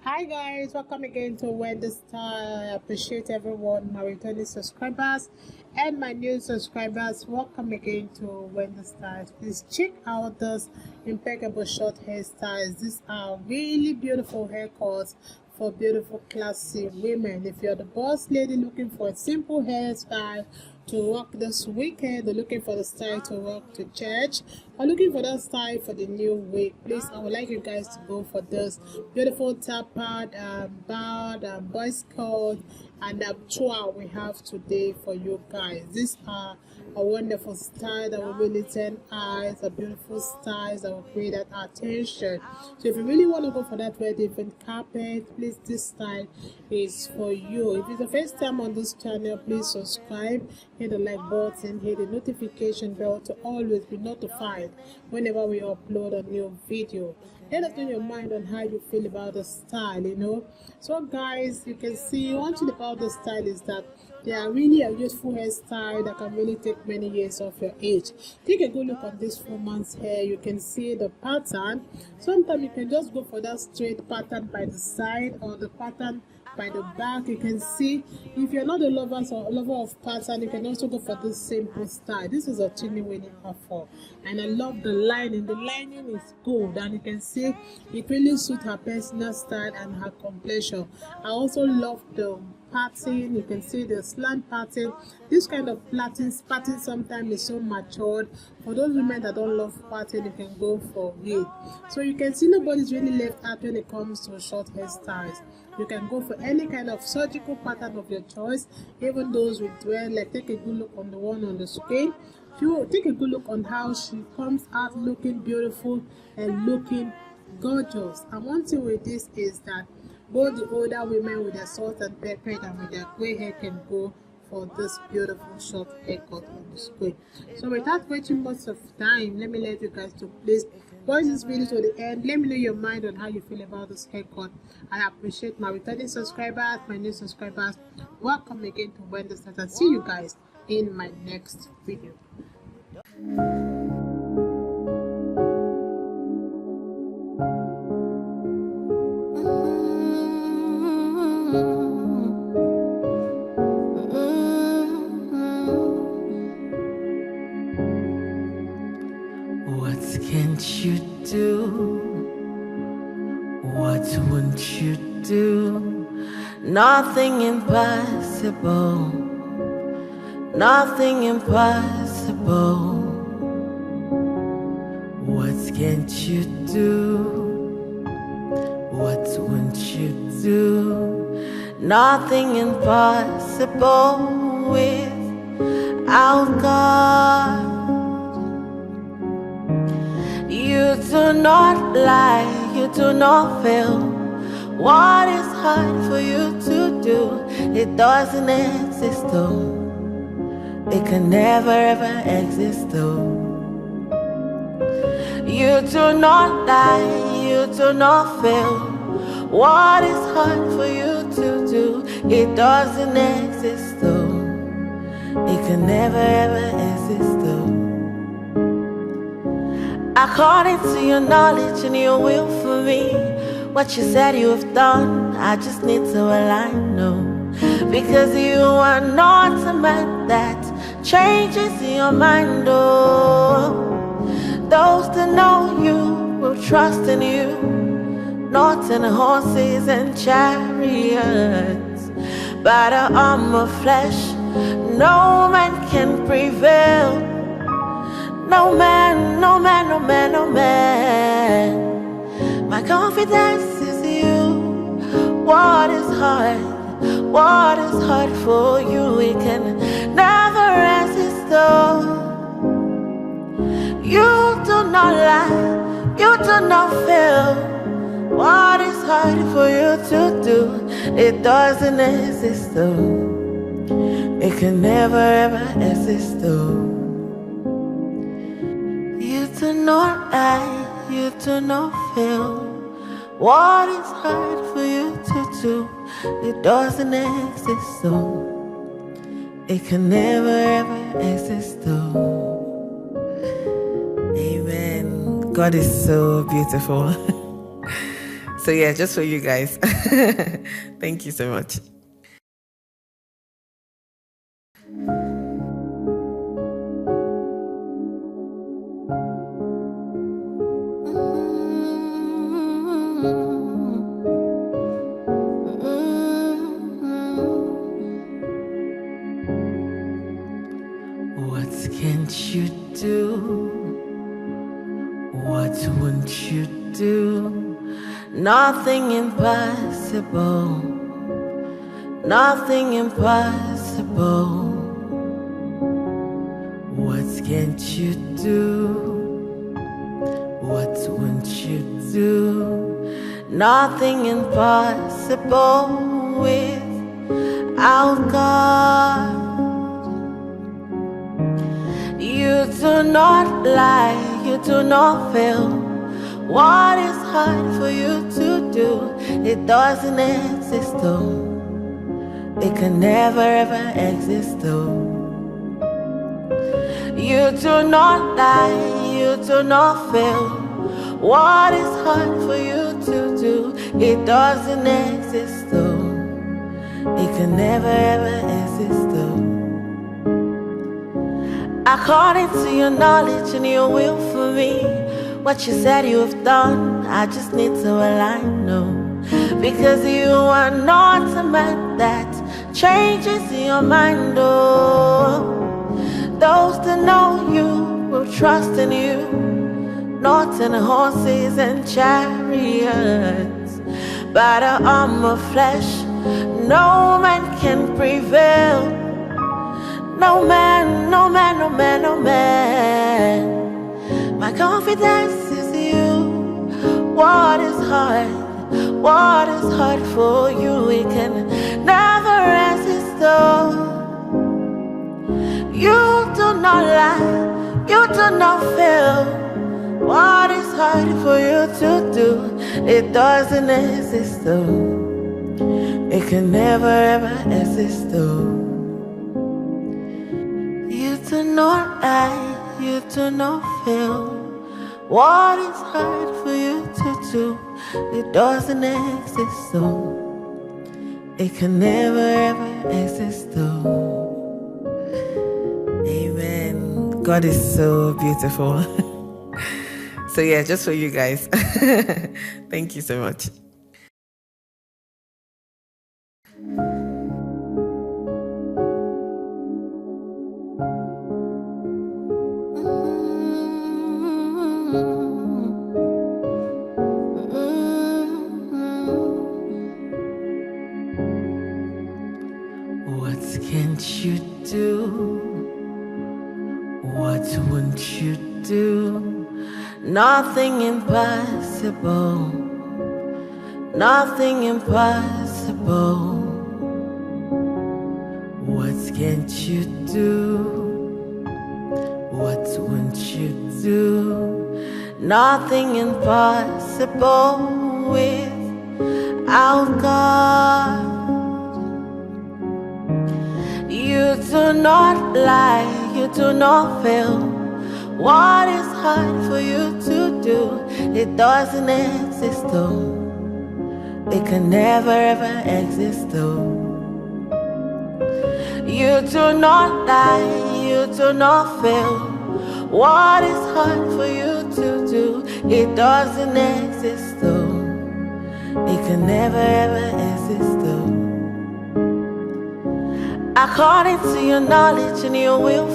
Hi guys, welcome again to When the Star. I appreciate everyone, my returning subscribers and my new subscribers. Welcome again to When the Stars. Please check out those impeccable short hairstyles. These are really beautiful haircuts for beautiful classy women. If you're the boss lady looking for a simple hairstyle to rock this weekend, or looking for the style to rock to church, or looking for that style for the new week, please, I would like you guys to go for this beautiful tapered bald boys code and TWA we have today for you guys. These are a wonderful style that will really turn eyes, a beautiful styles that will create that attention. So if you really want to go for that red different carpet, please, this style is for you. If it's the first time on this channel, please subscribe, hit the like button, hit the notification bell to always be notified whenever we upload a new video. Let us know your mind on how you feel about the style. So guys, you can see one thing about the style is that they are really a useful hairstyle that can really take many years off your age. Take a good look at this woman's hair. You can see the pattern. Sometimes you can just go for that straight pattern by the side or the pattern by the back. You can see if you're not a lover of pattern, you can also go for this simple style. This is a teeny winning for, and I love the lining. The lining is good, and you can see it really suits her personal style and her complexion. I also love the pattern. You can see the slant pattern. This kind of pattern sometimes is so matured. For those women that don't love pattern, you can go for it. So you can see nobody's really left out when it comes to short hairstyles. You can go for any kind of surgical pattern of your choice, even those with dwell. Like, take a good look on the one on the screen. You take a good look on how she comes out looking beautiful and looking gorgeous. And one thing with this is that both the older women with their salt and pepper and with their gray hair can go for this beautiful short haircut on the screen. So without wasting much of time, let me let you guys to please watch this video to the end. Let me know your mind on how you feel about this haircut. I appreciate my returning subscribers, my new subscribers. Welcome again to When the Stars, and see you guys in my next video. What can't you do? What won't you do? Nothing impossible. Nothing impossible. What can't you do? What won't you do? Nothing impossible without God. You do not lie, you do not fail. What is hard for you to do? It doesn't exist though. It can never ever exist though. You do not lie, you do not fail. What is hard for you to do? It doesn't exist though. It can never ever exist though. According to your knowledge and your will for me, what you said you have done, I just need to align, no. Because you are not a man that changes your mind, oh. Those that know you will trust in you, not in horses and chariots. By the arm of flesh, no man can prevail. No man, no man, no man, no man. My confidence is you. What is hard? What is hard for you? We can never resist though. You do not lie, you do not fail. What is hard for you to do? It doesn't exist though. It can never ever exist though. You do not lie, you do not fail. What is hard for you to do? It doesn't exist though. It can never ever exist though. Amen. God is so beautiful. So yeah, just for you guys. Thank you so much. What can't you do? What won't you do? Nothing impossible. Nothing impossible. What can't you do? What won't you do? Nothing impossible without God. You do not lie, you do not fail. What is hard for you to do? It doesn't exist though. It can never ever exist though. You do not lie, you do not fail. What is hard for you to do? It doesn't exist though. It can never ever exist though. According to your knowledge and your will for me, what you said you have done, I just need to align, no. Because you are not a man that changes your mind, oh. Those that know you will trust in you, not in horses and chariots. By the arm of flesh, no man can prevail. No man, no man, no man, no man. My confidence is you. What is hard? What is hard for you? We can never resist though. You do not lie, you do not fail. What is hard for you to do? It doesn't exist though. It can never ever exist though. You do not lie, you do not fail. What is hard for you to do? It doesn't exist though. It can never ever exist though. Amen. God is so beautiful. So yeah, just for you guys. Thank you so much. What can't you do? What won't you do? Nothing impossible. Nothing impossible. What can't you do? What won't you do? Nothing impossible without God. You do not lie, you do not fail. What is hard for you to do? It doesn't exist though. It can never ever exist though. You do not lie, you do not fail. What is hard for you to do? It doesn't exist though. It can never ever exist though. According to your knowledge and your will